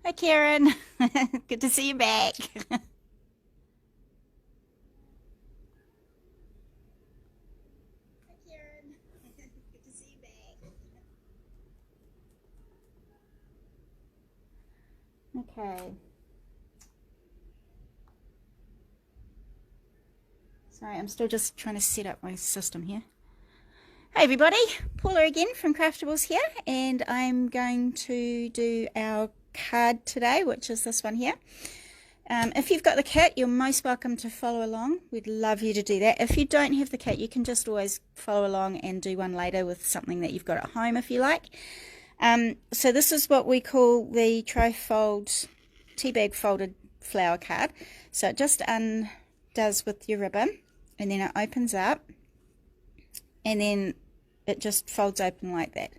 Hi, Karen. Good to see you back. Hi, Karen. Good to see you back. Okay. Sorry, I'm still just trying to set up my system here. Hey everybody, Paula again from Craftables here, and I'm going to do our card today, which is this one here. If you've got the kit, you're most welcome to follow along. We'd love you to do that. If you don't have the kit, you can just always follow along and do one later with something that you've got at home if you like. So this is what we call the trifold tea bag folded flower card. So it just undoes with your ribbon, and then it opens up, and then it just folds open like that.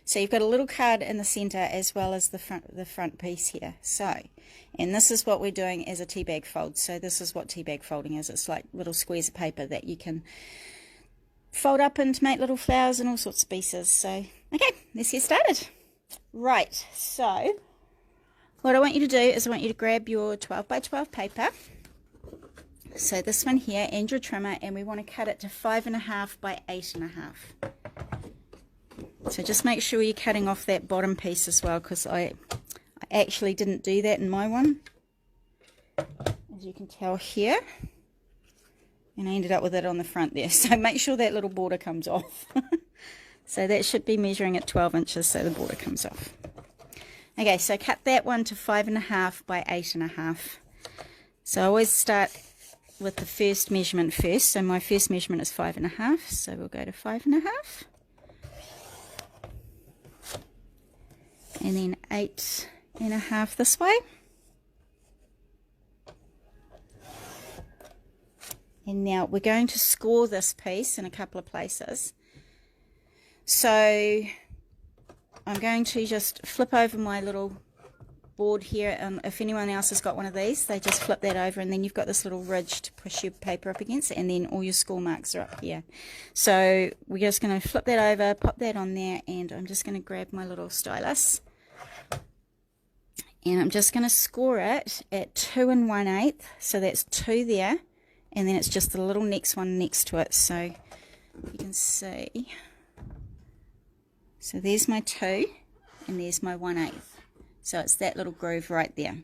So you've got a little card in the center as well as the front piece here. So, and this is what we're doing as a tea bag fold. So this is what tea bag folding is. It's like little squares of paper that you can fold up and make little flowers and all sorts of pieces. So, okay, let's get started. Right, so what I want you to do is I want you to grab your 12 by 12 paper. So this one here and your trimmer, and we want to cut it to 5.5 by 8.5. So just make sure you're cutting off that bottom piece as well, because I actually didn't do that in my one, as you can tell here, and I ended up with it on the front there. So make sure that little border comes off. So that should be measuring at 12 inches, so the border comes off. Okay, so cut that one to 5.5 by 8.5. So I always start with the first measurement first. So my first measurement is 5.5, so we'll go to 5.5. And then 8.5 this way. And now we're going to score this piece in a couple of places. So I'm going to just flip over my little board here, and if anyone else has got one of these, they just flip that over, and then you've got this little ridge to push your paper up against, and then all your score marks are up here. So we're just going to flip that over, pop that on there, and I'm just going to grab my little stylus, and I'm just going to score it at 2 1/8, so that's 2 there, and then it's just the little next one next to it. So you can see, so there's my 2 and there's my 1/8. So it's that little groove right there.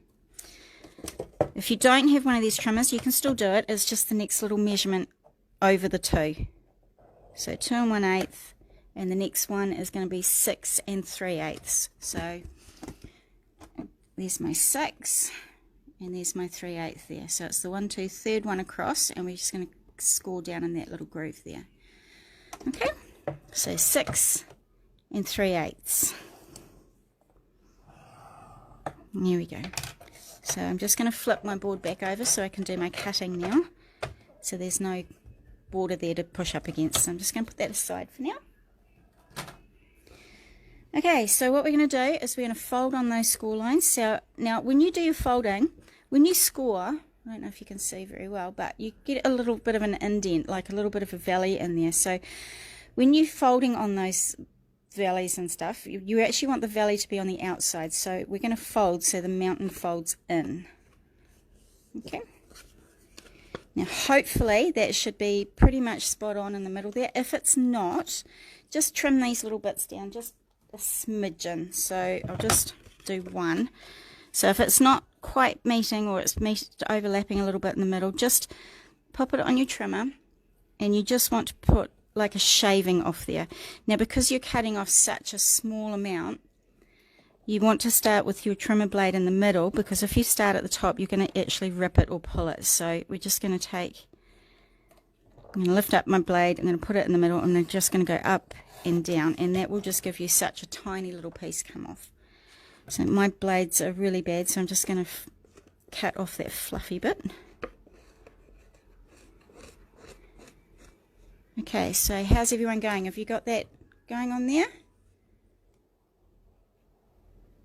If you don't have one of these trimmers, you can still do it. It's just the next little measurement over the 2. So 2 1/8, and the next one is going to be 6 3/8. So there's my 6, and there's my 3/8 there. So it's the 1, 2, third one across, and we're just going to score down in that little groove there. Okay, so 6 3/8. Here we go. So I'm just going to flip my board back over so I can do my cutting now. So there's no border there to push up against. So I'm just going to put that aside for now. Okay, so what we're going to do is we're going to fold on those score lines. So now when you do your folding, when you score, I don't know if you can see very well, but you get a little bit of an indent, like a little bit of a valley in there. So when you're folding on those valleys and stuff, you actually want the valley to be on the outside. So we're going to fold so the mountain folds in. Okay, now hopefully that should be pretty much spot on in the middle there. If it's not, just trim these little bits down just a smidgen. So I'll just do 1. So if it's not quite meeting, or it's overlapping a little bit in the middle, just pop it on your trimmer, and you just want to put like a shaving off there. Now because you're cutting off such a small amount, you want to start with your trimmer blade in the middle, because if you start at the top, you're going to actually rip it or pull it. So we're just going to I'm going to lift up my blade, I'm going to put it in the middle, and I'm just going to go up and down, and that will just give you such a tiny little piece come off. So my blades are really bad, so I'm just going to cut off that fluffy bit. Okay, so how's everyone going? Have you got that going on there?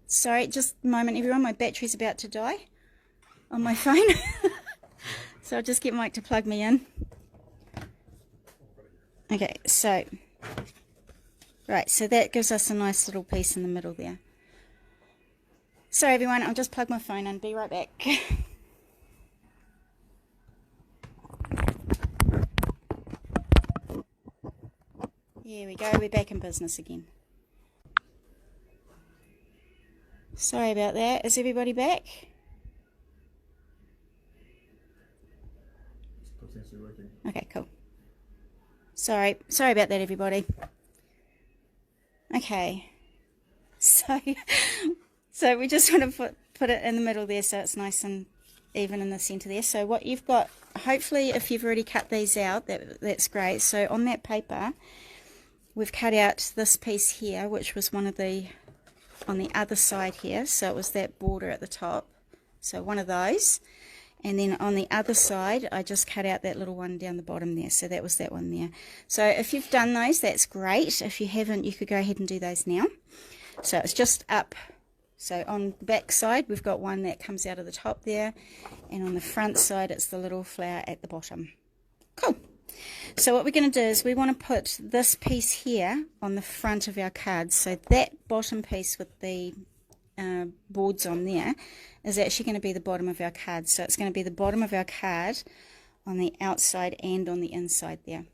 Sorry, just a moment everyone, my battery's about to die on my phone. So I'll just get Mike to plug me in. Okay, so, right, so that gives us a nice little piece in the middle there. Sorry everyone, I'll just plug my phone in. Be right back. Here we go, we're back in business again. Sorry about that. Is everybody back? Okay, cool. Sorry about that, everybody. Okay, so we just want to put it in the middle there so it's nice and even in the center there. So what you've got, hopefully if you've already cut these out, that's great. So on that paper we've cut out this piece here, which was one of the on the other side here, so it was that border at the top, so one of those. And then on the other side I just cut out that little one down the bottom there, so that was that one there. So if you've done those, that's great. If you haven't, you could go ahead and do those now. So it's just up. So on the back side we've got one that comes out of the top there, and on the front side it's the little flower at the bottom. Cool. So what we're going to do is we want to put this piece here on the front of our card. So that bottom piece with the boards on there is actually going to be the bottom of our card. So it's going to be the bottom of our card on the outside and on the inside there.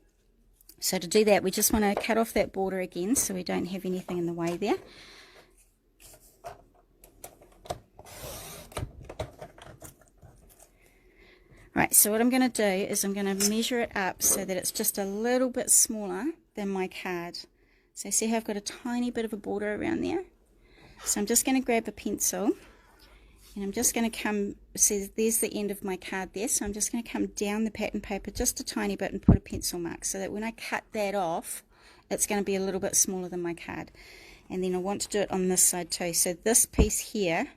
So to do that, we just want to cut off that border again so we don't have anything in the way there. Right, so what I'm going to do is I'm going to measure it up so that it's just a little bit smaller than my card. So see how I've got a tiny bit of a border around there? So I'm just going to grab a pencil and I'm just going to come, see there's the end of my card there, so I'm just going to come down the pattern paper just a tiny bit and put a pencil mark so that when I cut that off, it's going to be a little bit smaller than my card. And then I want to do it on this side too. So this piece here,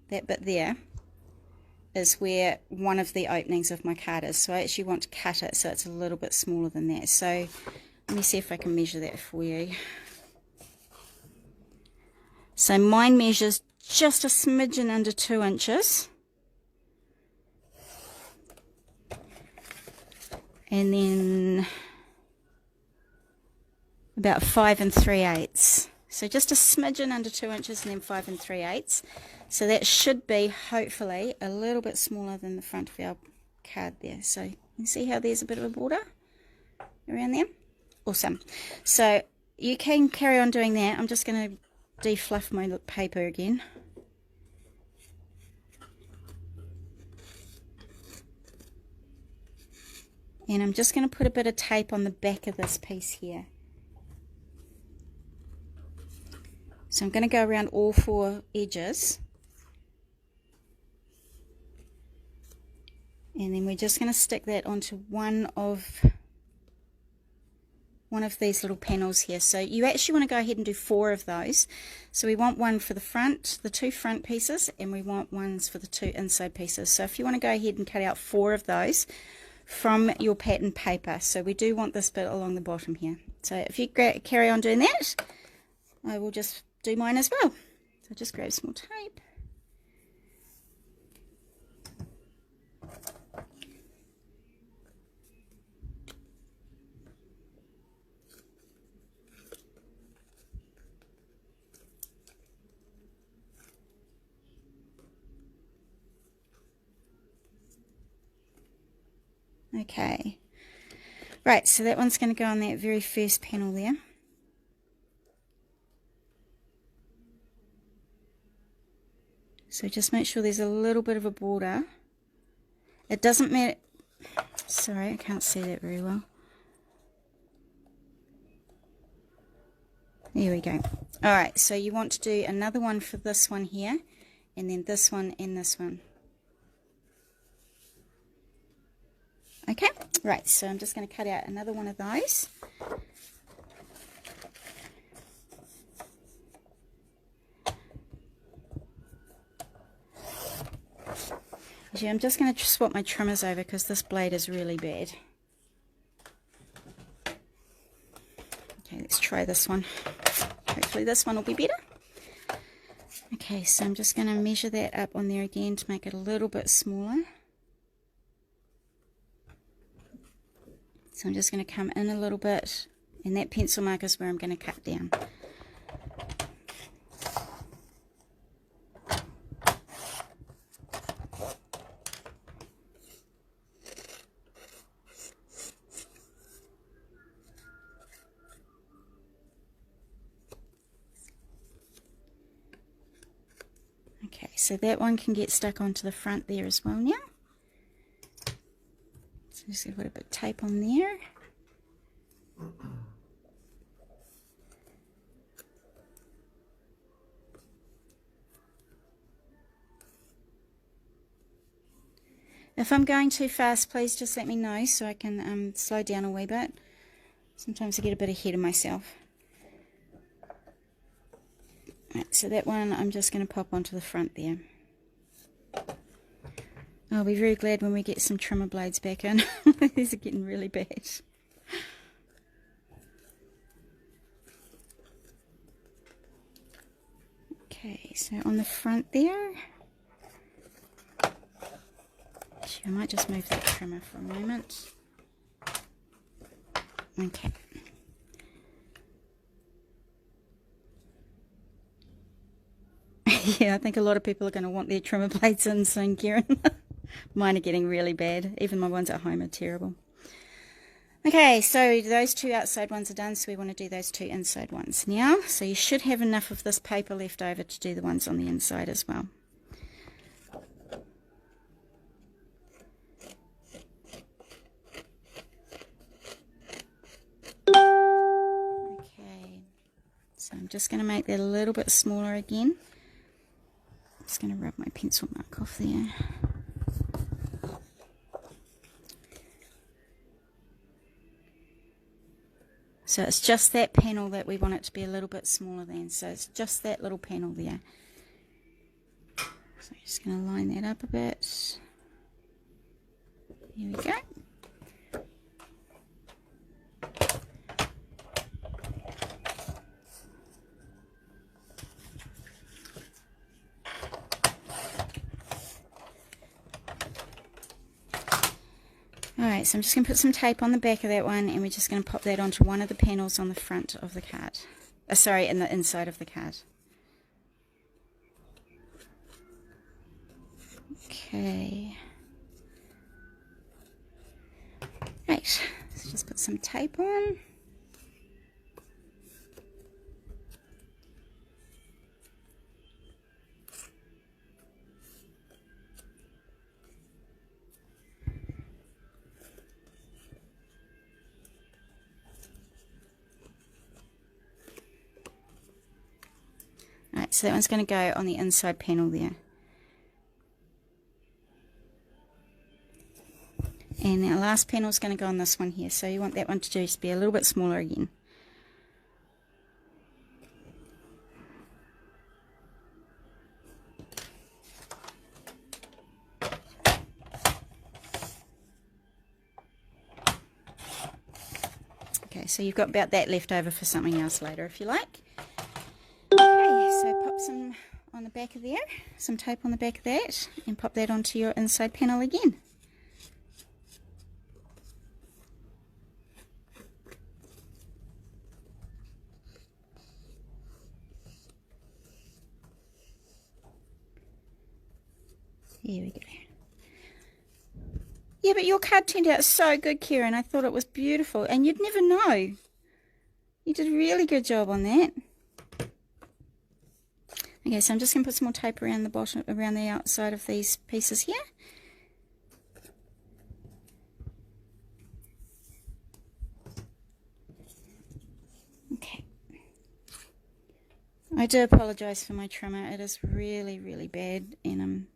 that bit there, is where one of the openings of my card is. So I actually want to cut it so it's a little bit smaller than that. So let me see if I can measure that for you. So mine measures just a smidgen under 2 inches. And then about 5 3/8. So just a smidgen under 2 inches and then 5 3/8. So that should be, hopefully, a little bit smaller than the front of our card there. So you can see how there's a bit of a border around there. Awesome. So you can carry on doing that. I'm just going to defluff my paper again. And I'm just going to put a bit of tape on the back of this piece here. So I'm going to go around all 4 edges. And then we're just going to stick that onto one of these little panels here. So you actually want to go ahead and do 4 of those. So we want one for the front, the 2 front pieces, and we want ones for the 2 inside pieces. So if you want to go ahead and cut out 4 of those from your pattern paper. So we do want this bit along the bottom here. So if you carry on doing that, I will just do mine as well. So just grab some more tape. Okay, right, so that one's going to go on that very first panel there. So just make sure there's a little bit of a border. It doesn't matter, sorry, I can't see that very well. There we go. Alright, so you want to do another one for this one here, and then this one and this one. Okay, right, so I'm just going to cut out another one of those. Actually, I'm just going to swap my trimmers over because this blade is really bad. Okay, let's try this one. Hopefully this one will be better. Okay, so I'm just going to measure that up on there again to make it a little bit smaller. So I'm just going to come in a little bit, and that pencil mark is where I'm going to cut down. so that one can get stuck onto the front there as well now. So just put a bit of tape on there. If I'm going too fast, please just let me know so I can slow down a wee bit. Sometimes I get a bit ahead of myself. Right, so that one I'm just going to pop onto the front there. I'll be very glad when we get some trimmer blades back in. These are getting really bad. Okay, so on the front there, actually, I might just move that trimmer for a moment. Okay. Yeah, I think a lot of people are going to want their trimmer blades in soon, Kieran. Mine are getting really bad. Even my ones at home are terrible. Okay, so those two outside ones are done, so we want to do those two inside ones now. So you should have enough of this paper left over to do the ones on the inside as well. Okay, so I'm just going to make that a little bit smaller again. I'm just going to rub my pencil mark off there. So it's just that panel that we want it to be a little bit smaller than. So it's just that little panel there. So I'm just going to line that up a bit. Here we go. Alright, so I'm just going to put some tape on the back of that one, and we're just going to pop that onto one of the panels on the front of the card. Sorry, in the inside of the card. Okay. Right, let's just put some tape on. Alright, so that one's going to go on the inside panel there. And our last panel is going to go on this one here, so you want that one to just be a little bit smaller again. Okay, so you've got about that left over for something else later if you like. Okay, so pop some on the back of there, some tape on the back of that, and pop that onto your inside panel again. Here we go. Yeah, but your card turned out so good, Kieran. I thought it was beautiful, and you'd never know. You did a really good job on that. Okay, so I'm just going to put some more tape around the bottom, around the outside of these pieces here. Okay. I do apologise for my trimmer. It is really, really bad, and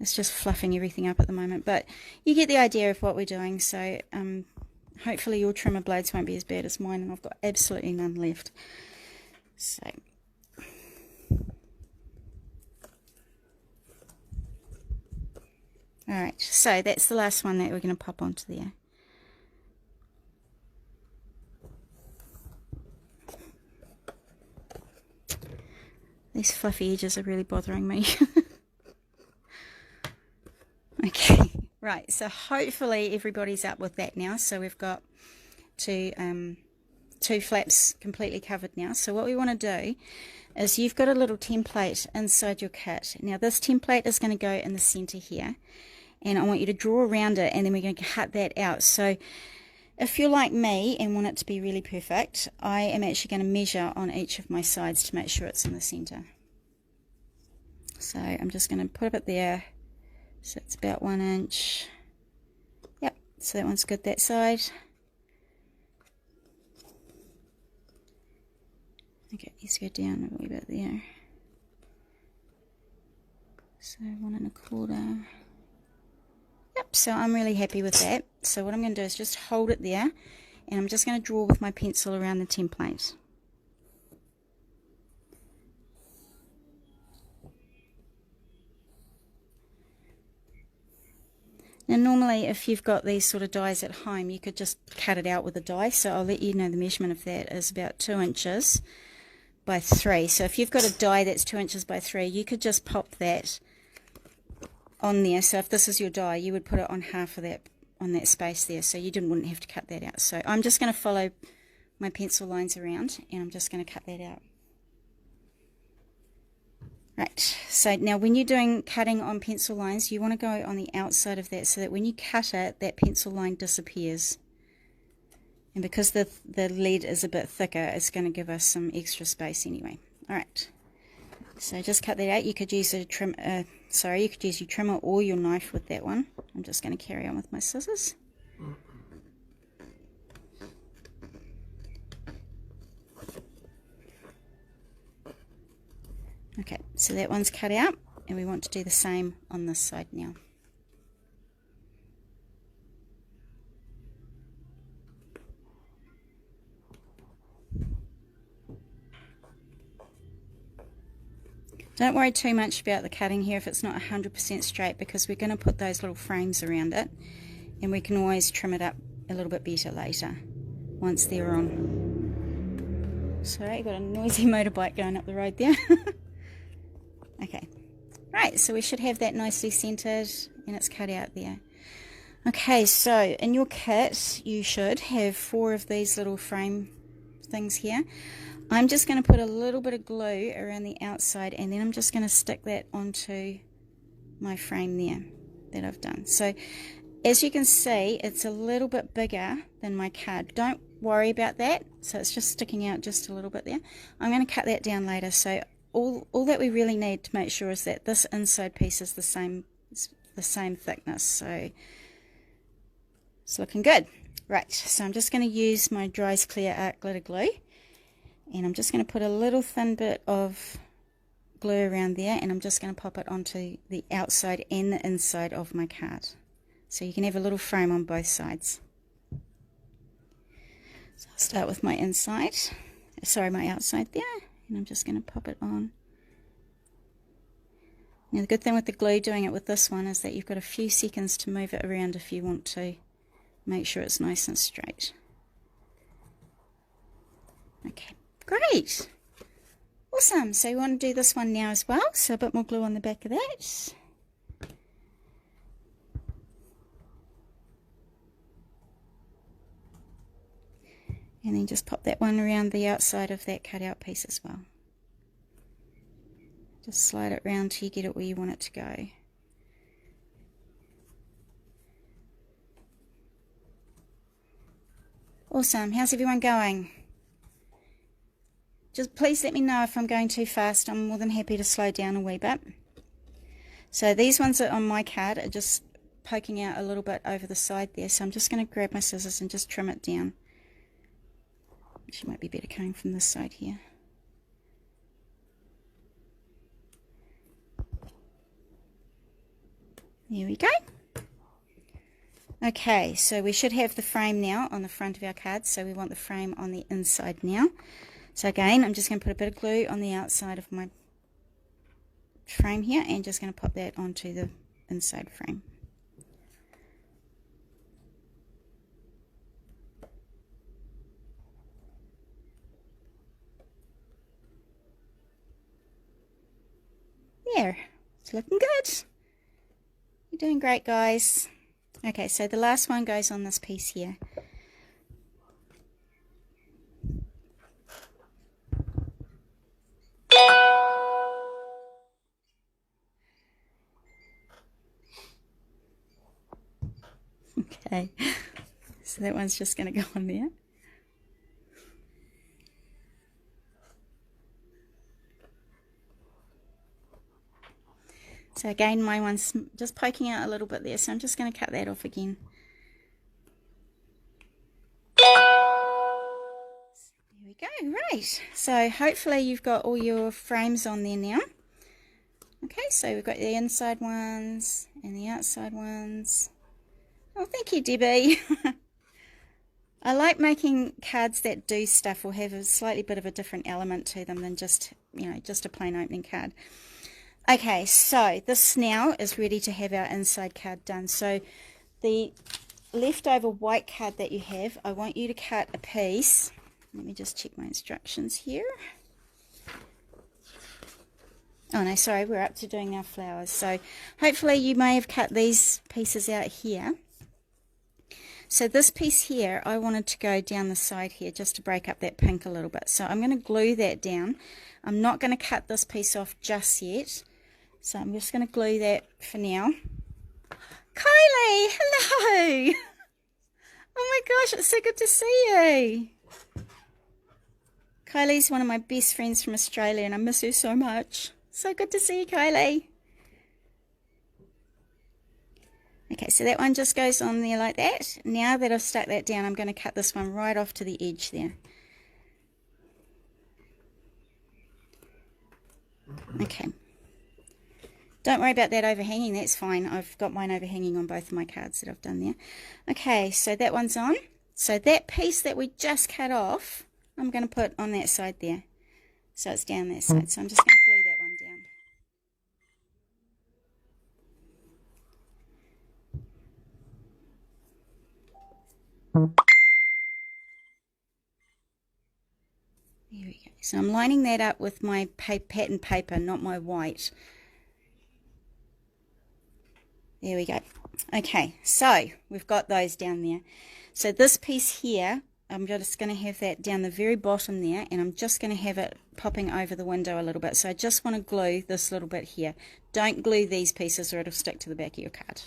it's just fluffing everything up at the moment. But you get the idea of what we're doing. So hopefully your trimmer blades won't be as bad as mine, and I've got absolutely none left. So. Alright, so that's the last one that we're going to pop onto there. These fluffy edges are really bothering me. Okay, right, so hopefully everybody's up with that now. So we've got two flaps completely covered now. So what we want to do is you've got a little template inside your kit. Now this template is going to go in the center here, and I want you to draw around it, and then we're going to cut that out. So if you're like me and want it to be really perfect, I am actually going to measure on each of my sides to make sure it's in the center. So I'm just going to put it there, so it's about 1 inch. Yep, so that one's good that side. Okay, let's go down a wee bit there. So 1 1/4. Yep, so I'm really happy with that. So what I'm going to do is just hold it there, and I'm just going to draw with my pencil around the template. Now normally if you've got these sort of dies at home, you could just cut it out with a die, so I'll let you know the measurement of that is about 2 inches by 3. So if you've got a die that's 2 inches by 3, you could just pop that on there. So if this is your die, you would put it on half of that, on that space there, so you wouldn't have to cut that out. So I'm just going to follow my pencil lines around, and I'm just going to cut that out. Right, so now when you're doing cutting on pencil lines, you want to go on the outside of that so that when you cut it, that pencil line disappears. And because the lead is a bit thicker, it's going to give us some extra space anyway. Alright, so just cut that out. You could use a you could use your trimmer or your knife with that one. I'm just going to carry on with my scissors. Okay, so that one's cut out, and we want to do the same on this side now. Don't worry too much about the cutting here if it's not 100% straight, because we're going to put those little frames around it, and we can always trim it up a little bit better later once they're on. Sorry, I've got a noisy motorbike going up the road there. Okay, right, so we should have that nicely centered, and it's cut out there. Okay, so in your kit you should have 4 of these little frame things here. I'm just going to put a little bit of glue around the outside, and then I'm just going to stick that onto my frame there that I've done. So as you can see, it's a little bit bigger than my card. Don't worry about that, so it's just sticking out just a little bit there. I'm going to cut that down later. So all that we really need to make sure is that this inside piece is the same thickness. So it's looking good. Right, so I'm just going to use my Dries Clear Art glitter glue, and I'm just going to put a little thin bit of glue around there, and I'm just going to pop it onto the outside and the inside of my card, so you can have a little frame on both sides. So I'll start with my inside, my outside there, and I'm just going to pop it on. Now the good thing with the glue, doing it with this one, is that you've got a few seconds to move it around if you want to make sure it's nice and straight. Okay, great, awesome. So you want to do this one now as well, so a bit more glue on the back of that. And then just pop that one around the outside of that cutout piece as well. Just slide it around till you get it where you want it to go. Awesome. How's everyone going? Just please let me know if I'm going too fast. I'm more than happy to slow down a wee bit. So these ones that on my card are just poking out a little bit over the side there. So I'm just going to grab my scissors and just trim it down. Actually might be better coming from this side here. There we go. Okay, so we should have the frame now on the front of our card, so we want the frame on the inside now. So again, I'm just going to put a bit of glue on the outside of my frame here, and just going to pop that onto the inside frame. There, it's looking good. You're doing great, guys. Okay, so the last one goes on this piece here. Okay, so that one's just going to go on there. So again, my one's just poking out a little bit there, so I'm just going to cut that off again. There we go. Right, so hopefully you've got all your frames on there now. Okay, so we've got the inside ones and the outside ones. Oh, thank you, Debbie. I like making cards that do stuff or have a slightly bit of a different element to them than just, you know, just a plain opening card. Okay, so this now is ready to have our inside card done. So the leftover white card that you have, I want you to cut a piece. Let me just check my instructions here. Oh no, sorry, we're up to doing our flowers. So hopefully you may have cut these pieces out here. So this piece here, I wanted to go down the side here just to break up that pink a little bit. So I'm going to glue that down. I'm not going to cut this piece off just yet. So I'm just going to glue that for now. Kylie, hello! Oh my gosh, it's so good to see you. Kylie's one of my best friends from Australia and I miss her so much. So good to see you, Kylie. Okay, so that one just goes on there like that. Now that I've stuck that down, I'm going to cut this one right off to the edge there. Okay. Don't worry about that overhanging, that's fine. I've got mine overhanging on both of my cards that I've done there. Okay, so that one's on. So that piece that we just cut off, I'm going to put on that side there. So it's down that side. So I'm just going to glue that one down. There we go. So I'm lining that up with my pattern paper, not my white. There we go. Okay, so we've got those down there. So this piece here, I'm just going to have that down the very bottom there, and I'm just going to have it popping over the window a little bit. So I just want to glue this little bit here. Don't glue these pieces or it'll stick to the back of your card.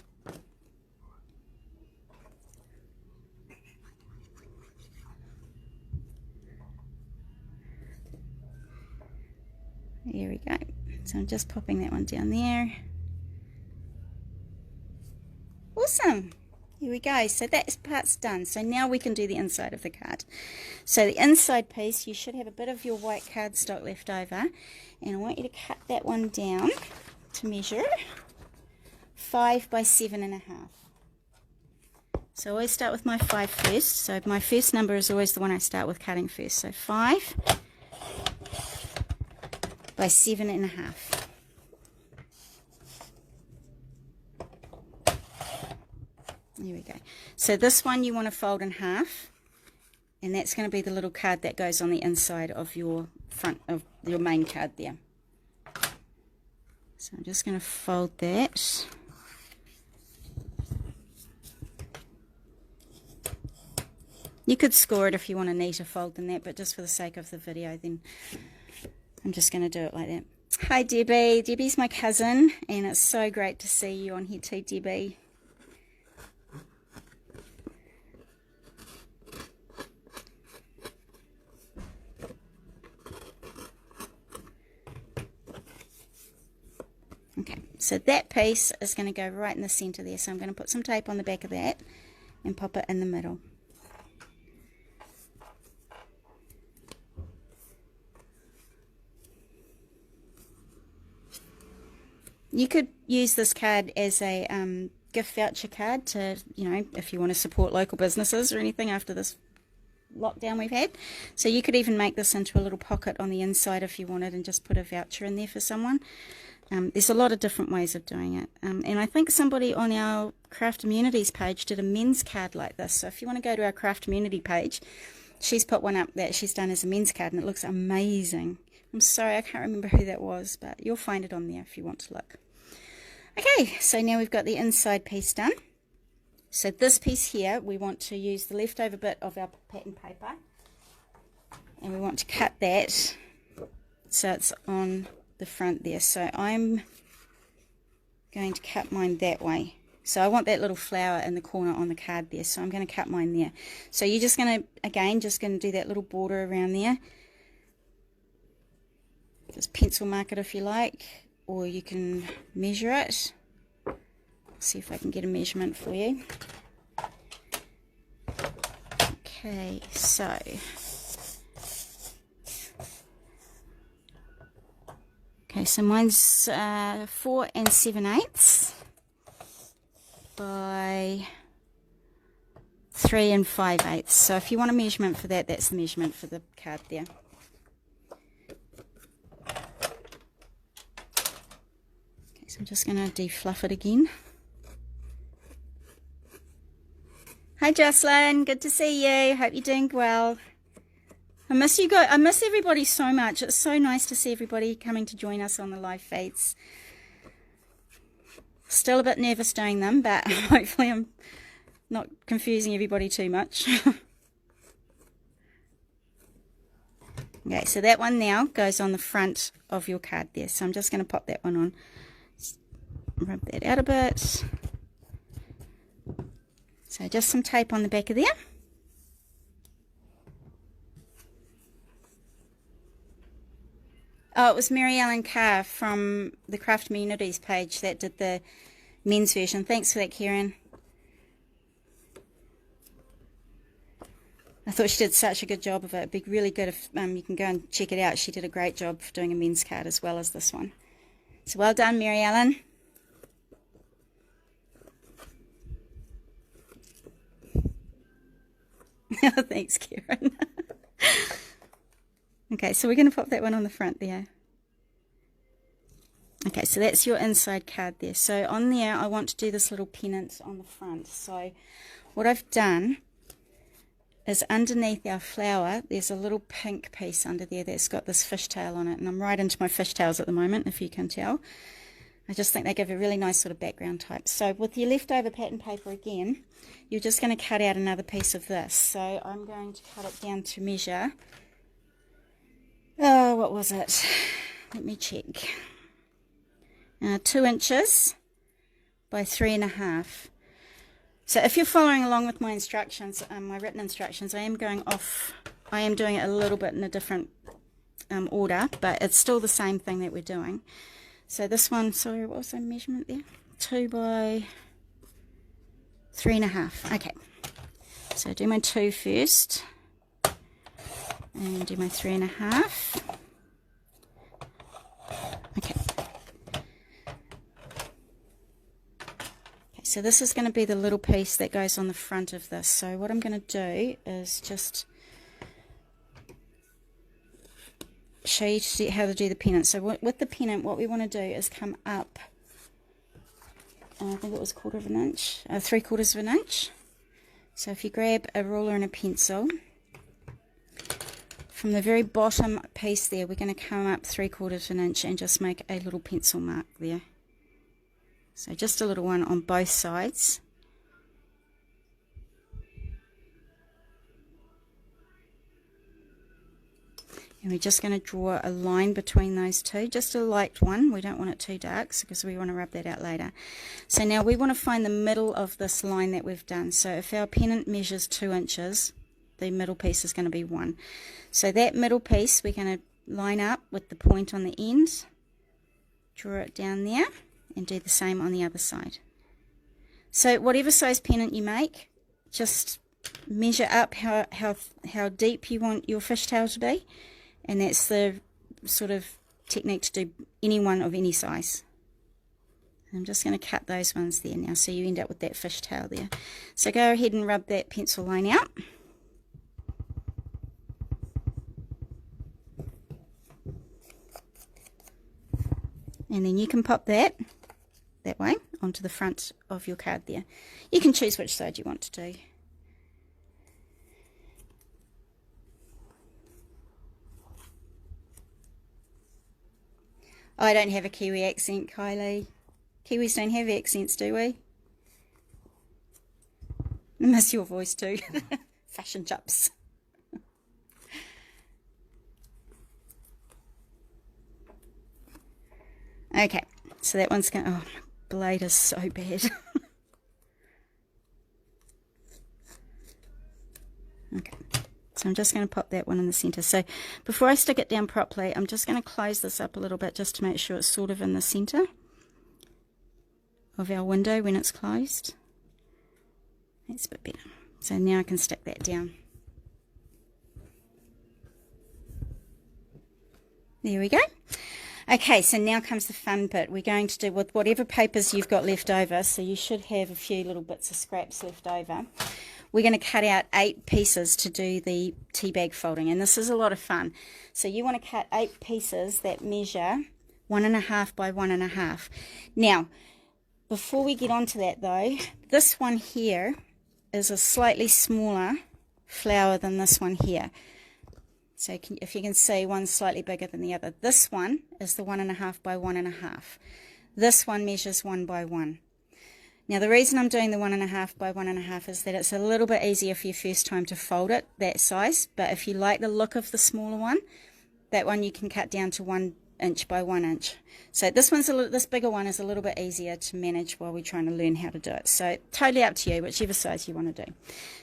There we go. So I'm just popping that one down there. Awesome. Here we go. So that part's done. So now we can do the inside of the card. So the inside piece, you should have a bit of your white cardstock left over. And I want you to cut that one down to measure 5 by 7.5. So I always start with my 5 first. So my first number is always the one I start with cutting first. So 5 by 7.5. There we go. So this one you want to fold in half, and that's going to be the little card that goes on the inside of your front of your main card there. So I'm just going to fold that. You could score it if you want a neater fold than that, but just for the sake of the video, then I'm just going to do it like that. Hi Debbie. Debbie's my cousin, and it's so great to see you on here too, Debbie. Okay, so that piece is going to go right in the center there. So I'm going to put some tape on the back of that and pop it in the middle. You could use this card as a gift voucher card to, you know, if you want to support local businesses or anything after this lockdown we've had. So you could even make this into a little pocket on the inside if you wanted and just put a voucher in there for someone. There's a lot of different ways of doing it. And I think somebody on our Craft Immunities page did a men's card like this. So if you want to go to our Craft Immunity page, she's put one up that she's done as a men's card, and it looks amazing. I'm sorry, I can't remember who that was, but you'll find it on there if you want to look. Okay, so now we've got the inside piece done. So this piece here, we want to use the leftover bit of our pattern paper, and we want to cut that so it's on the front there. So I'm going to cut mine that way. So I want that little flower in the corner on the card there, so I'm going to cut mine there. So you're just going to, again, just going to do that little border around there. Just pencil mark it if you like. or you can measure it. See if I can get a measurement for you. Okay, so mine's 4 7/8 by 3 5/8. So if you want a measurement for that, that's the measurement for the card there. Okay, so I'm just going to defluff it again. Hi Jocelyn, good to see you. Hope you're doing well. I miss you guys. I miss everybody so much. It's so nice to see everybody coming to join us on the live feeds. Still a bit nervous doing them, but hopefully I'm not confusing everybody too much. Okay, so that one now goes on the front of your card there. So I'm just going to pop that one on. Rub that out a bit. So just some tape on the back of there. Oh, it was Mary Ellen Carr from the Craft Communities page that did the men's version. Thanks for that, Karen. I thought she did such a good job of it. It'd be really good if you can go and check it out. She did a great job for doing a men's card as well as this one. So well done, Mary Ellen. Thanks, Karen. Okay, so we're going to pop that one on the front there. Okay, so that's your inside card there. So on there, I want to do this little pennant on the front. So what I've done is underneath our flower, there's a little pink piece under there that's got this fishtail on it. And I'm right into my fishtails at the moment, if you can tell. I just think they give a really nice sort of background type. So with your leftover pattern paper again, you're just going to cut out another piece of this. So I'm going to cut it down to measure. Oh, what was it? Let me check. 2 inches by 3.5. So if you're following along with my instructions, my written instructions, I am doing it a little bit in a different order, but it's still the same thing that we're doing. So this one, sorry, what was the measurement there? 2 by 3.5. Okay. So do my 2 first. And do my 3.5. Okay. So this is going to be the little piece that goes on the front of this. So what I'm going to do is just show you how to do the pennant. So with the pennant, what we want to do is come up, I think it was 1/4 of an inch, 3/4 of an inch. So if you grab a ruler and a pencil, from the very bottom piece there, we're going to come up 3/4 of an inch and just make a little pencil mark there. So just a little one on both sides. And we're just going to draw a line between those two, just a light one. We don't want it too dark because we want to rub that out later. So now we want to find the middle of this line that we've done. So if our pennant measures 2 inches, the middle piece is going to be 1. So that middle piece we're going to line up with the point on the end, draw it down there, and do the same on the other side. So whatever size pennant you make, just measure up how deep you want your fishtail to be, and that's the sort of technique to do any one of any size. I'm just going to cut those ones there now, so you end up with that fishtail there. So go ahead and rub that pencil line out. And then you can pop that way onto the front of your card there. You can choose which side you want to do. I don't have a Kiwi accent, Kylie. Kiwis don't have accents, do we? I miss your voice too. Fashion chops. Okay, so that one's going to... Oh, my blade is so bad. Okay, So I'm just going to pop that one in the center. So before I stick it down properly, I'm just going to close this up a little bit just to make sure it's sort of in the center of our window when it's closed. That's a bit better. So now I can stick that down. There we go. Okay, so now comes the fun bit. We're going to do with whatever papers you've got left over, so you should have a few little bits of scraps left over. We're going to cut out 8 pieces to do the tea bag folding, and this is a lot of fun. So you want to cut 8 pieces that measure 1.5 by 1.5. Now, before we get on to that though, this one here is a slightly smaller flower than this one here. So if you can see, one's slightly bigger than the other. This one is the 1.5 by 1.5. This one measures 1 by 1. Now the reason I'm doing the 1.5 by 1.5 is that it's a little bit easier for your first time to fold it that size. But if you like the look of the smaller one, that one you can cut down to 1 inch by 1 inch. So this bigger one is a little bit easier to manage while we're trying to learn how to do it. So totally up to you, whichever size you want to do.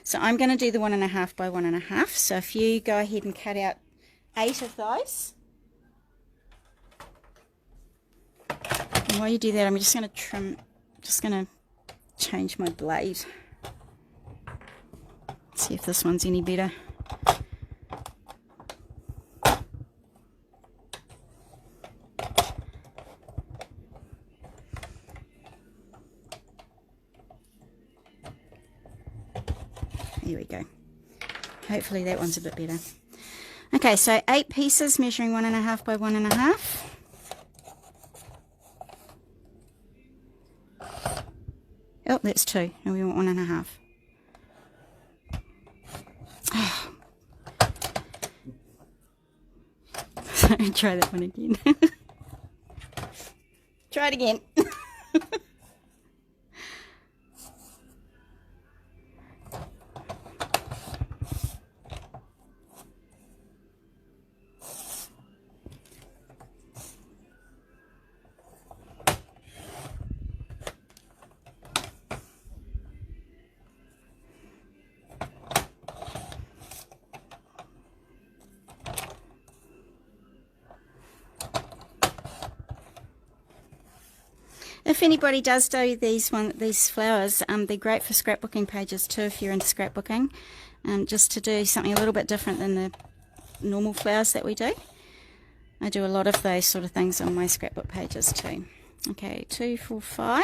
So I'm going to do the 1.5 by 1.5. So if you go ahead and cut out 8 of those. And while you do that, I'm just going to trim, just going to change my blade. See if this one's any better. There we go. Hopefully that one's a bit better. Okay, so 8 pieces measuring 1.5 by 1.5. Oh, that's 2. Now we want 1.5. Oh. Try that one again. Try it again. If anybody does do these flowers, they're great for scrapbooking pages too if you're into scrapbooking, just to do something a little bit different than the normal flowers that we do. I do a lot of those sort of things on my scrapbook pages too. Okay, 2, 4, 5.